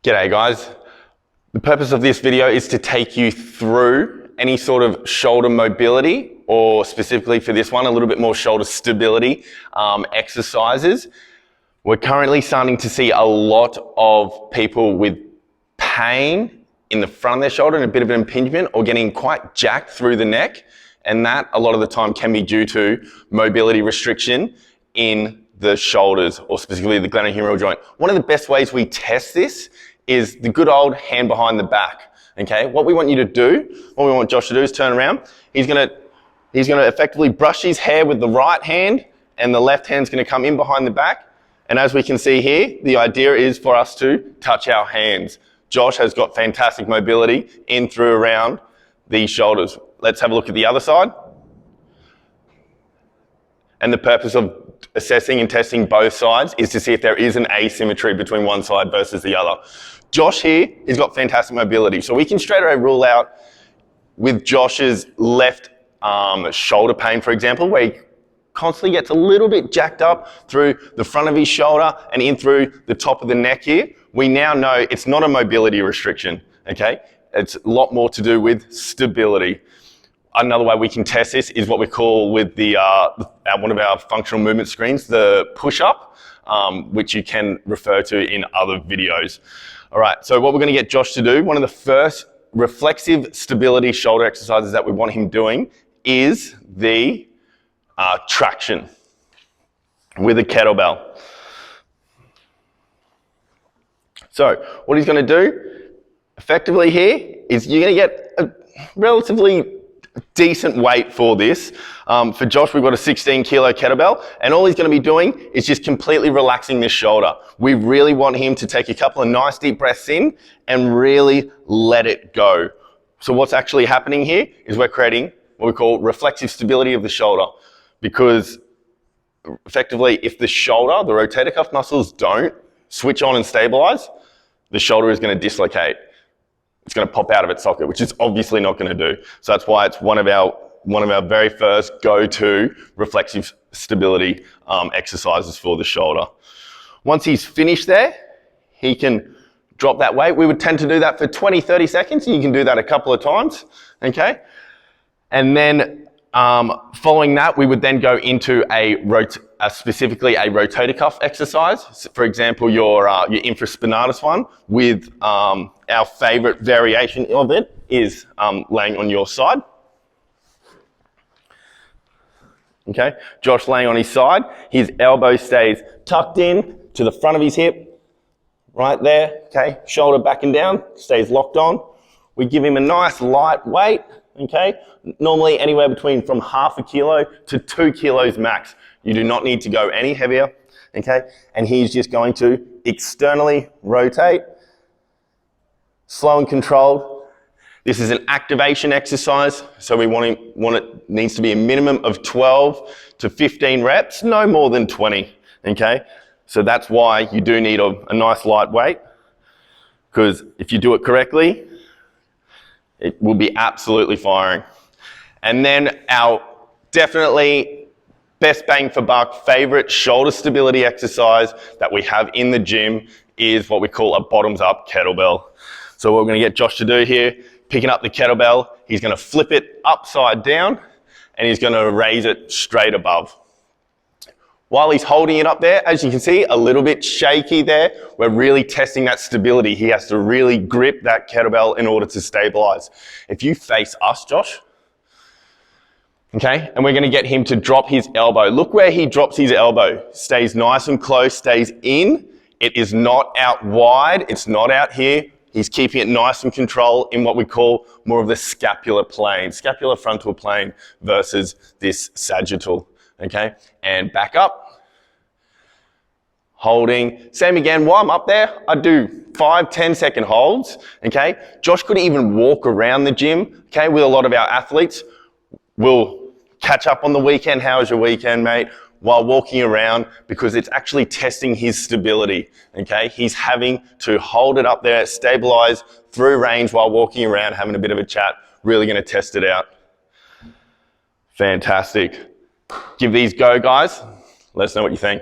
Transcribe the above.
G'day guys. The purpose of this video is to take you through any sort of shoulder mobility, or specifically for this one, a little bit more shoulder stability exercises. We're currently starting to see a lot of people with pain in the front of their shoulder and a bit of an impingement, or getting quite jacked through the neck. And that a lot of the time can be due to mobility restriction in the shoulders, or specifically the glenohumeral joint. One of the best ways we test this is the good old hand behind the back. Okay, what we want you to do, what we want Josh to do is turn around. He's gonna effectively brush his hair with the right hand, and the left hand's gonna come in behind the back. And as we can see here, the idea is for us to touch our hands. Josh has got fantastic mobility in, through, around these shoulders. Let's have a look at the other side. And the purpose of assessing and testing both sides is to see if there is an asymmetry between one side versus the other. Josh here, he's got fantastic mobility. So we can straight away rule out with Josh's left shoulder pain, for example, where he constantly gets a little bit jacked up through the front of his shoulder and in through the top of the neck here. We now know it's not a mobility restriction, okay? It's a lot more to do with stability. Another way we can test this is what we call with the one of our functional movement screens, the push-up, which you can refer to in other videos. All right, so what we're going to get Josh to do, one of the first reflexive stability shoulder exercises that we want him doing is the traction with a kettlebell. So what he's going to do effectively here is you're going to get a relatively decent weight for this. For Josh, we've got a 16 kilo kettlebell, and all he's going to be doing is just completely relaxing this shoulder. We really want him to take a couple of nice deep breaths in and really let it go. So what's actually happening here is we're creating what we call reflexive stability of the shoulder, because effectively if the shoulder, the rotator cuff muscles don't switch on and stabilize, the shoulder is going to dislocate. It's going to pop out of its socket, which is obviously not going to do. So that's why it's one of our very first go-to reflexive stability exercises for the shoulder. Once he's finished there, he can drop that weight. We would tend to do that for 20, 30 seconds. You can do that a couple of times, okay? And then following that, we would then go into specifically a rotator cuff exercise. So for example, your infraspinatus one, with our favorite variation of it is laying on your side. Okay, Josh laying on his side, his elbow stays tucked in to the front of his hip, right there, okay, shoulder back and down, stays locked on. We give him a nice light weight, okay, normally anywhere between from half a kilo to 2 kilos max. You do not need to go any heavier, okay, and he's just going to externally rotate, slow and controlled. This is an activation exercise, so we want it needs to be a minimum of 12 to 15 reps, no more than 20, okay? So that's why you do need a nice light weight, because if you do it correctly, it will be absolutely firing. And then our definitely best bang for buck favorite shoulder stability exercise that we have in the gym is what we call a bottoms up kettlebell. So what we're going to get Josh to do here, picking up the kettlebell, he's going to flip it upside down and he's going to raise it straight above. While he's holding it up there, as you can see, a little bit shaky there, we're really testing that stability. He has to really grip that kettlebell in order to stabilize. If you face us, Josh, okay, and we're going to get him to drop his elbow. Look where he drops his elbow. Stays nice and close, stays in. It is not out wide. It's not out here. He's keeping it nice and controlled in what we call more of the scapular plane, scapular frontal plane versus this sagittal, okay? And back up, holding. Same again, while I'm up there, I do 5, 10-second holds, okay? Josh could even walk around the gym, okay? With a lot of our athletes, we'll catch up on the weekend. How was your weekend, mate? While walking around, because it's actually testing his stability, okay? He's having to hold it up there, stabilize through range while walking around, having a bit of a chat, really gonna test it out. Fantastic. Give these go, guys. Let us know what you think.